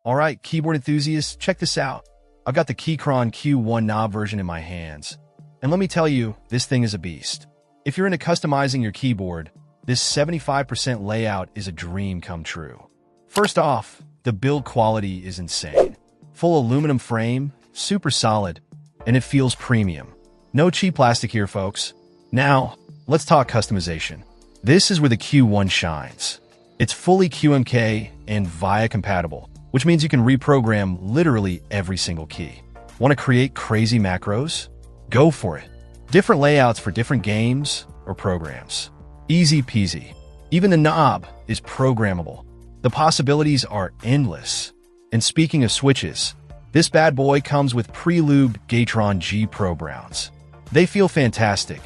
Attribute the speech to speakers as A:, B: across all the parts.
A: Alright, keyboard enthusiasts, check this out. I've got the Keychron Q1 knob version in my hands. And let me tell you, this thing is a beast. If you're into customizing your keyboard, this 75% layout is a dream come true. First off, the build quality is insane. Full aluminum frame, super solid, and it feels premium. No cheap plastic here, folks. Now, let's talk customization. This is where the Q1 shines. It's fully QMK and VIA compatible, which means you can reprogram literally every single key. Want to create crazy macros? Go for it. Different layouts for different games or programs. Easy peasy. Even the knob is programmable. The possibilities are endless. And speaking of switches, this bad boy comes with pre-lubed Keychron G Pro Browns. They feel fantastic.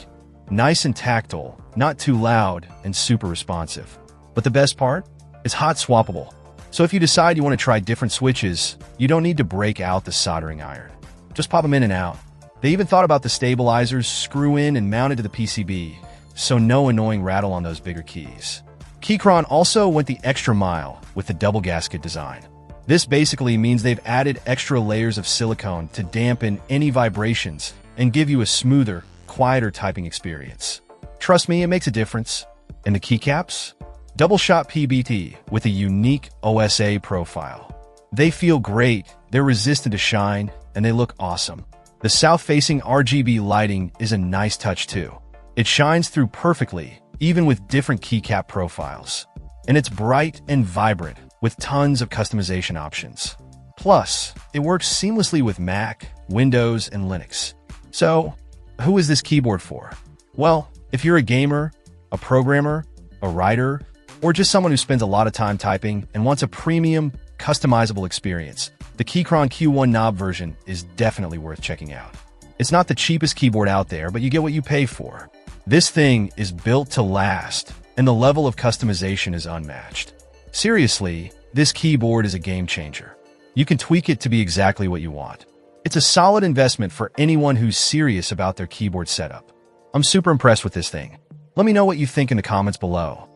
A: Nice and tactile, not too loud, and super responsive. But the best part? It's hot swappable. So if you decide you want to try different switches, you don't need to break out the soldering iron. Just pop them in and out. They even thought about the stabilizers screw in and mounted to the PCB, so no annoying rattle on those bigger keys. Keychron also went the extra mile with the double gasket design. This basically means they've added extra layers of silicone to dampen any vibrations and give you a smoother, quieter typing experience. Trust me, it makes a difference. And the keycaps? Double shot PBT with a unique OSA profile. They feel great, they're resistant to shine, and they look awesome. The south-facing RGB lighting is a nice touch too. It shines through perfectly, even with different keycap profiles. And it's bright and vibrant, with tons of customization options. Plus, it works seamlessly with Mac, Windows, and Linux. So, who is this keyboard for? Well, if you're a gamer, a programmer, a writer, or just someone who spends a lot of time typing and wants a premium, customizable experience, the Keychron Q1 knob version is definitely worth checking out. It's not the cheapest keyboard out there, but you get what you pay for. This thing is built to last, and the level of customization is unmatched. Seriously, this keyboard is a game changer. You can tweak it to be exactly what you want. It's a solid investment for anyone who's serious about their keyboard setup. I'm super impressed with this thing. Let me know what you think in the comments below.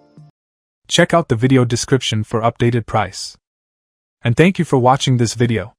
B: Check out the video description for updated price. And thank you for watching this video.